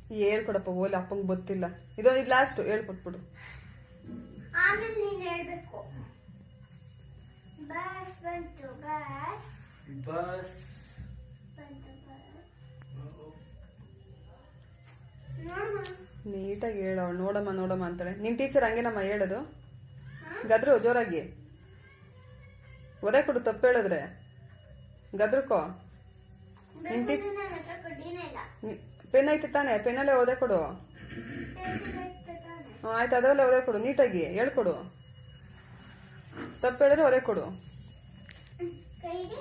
ಹೇಳ್ಕೊಡಪ್ಪ ಓಲೆ ಅಪ್ಪಂಗೆ ಗೊತ್ತಿಲ್ಲ. ಇದು ಲಾಸ್ಟ್ ಹೇಳ್ಕೊಟ್ಬಿಡು. ಆಮೇಲೆ ನೀನು ಹೇಳ್ಬೇಕು. ಬಸ್ ಬಂತು, ಬಸ್ ಬಸ್ ಬಂತು, ನೋಡಮ್ಮ. ನೀಟಾಗಿ ಹೇಳು. ಅವಳು ನೋಡಮ್ಮ ನೋಡಮ್ಮ ಅಂತಾಳೆ. ನಿನ್ ಟೀಚರ್ ಹಂಗೇನಮ್ಮ ಹೇಳೋದು? ಗದ್ರು ಜೋರಾಗಿ ಒದೆ ಕೊಡು. ತಪ್ಪು ಹೇಳಿದ್ರೆ ಗದ್ರಕೋ. ನಿನ್ ಟೀಚರ್ ನನ್ನ ಹತ್ರ ಕಡ್ಡಿನೇ ಇಲ್ಲ. ಪೆನ್ ಐತಿ ತಾನೆ? ಪೆನ್ನಲ್ಲೇ ಓದೆ ಕೊಡು. ಆಯ್ತು, ಅದರಲ್ಲೇ ಒದೆ ಕೊಡು. ನೀಟಾಗಿ ಹೇಳ್ಕೊಡು. ತಪ್ಪು ಹೇಳಿದ್ರೆ ಒದೆ ಕೊಡು. ಕೈಗೆ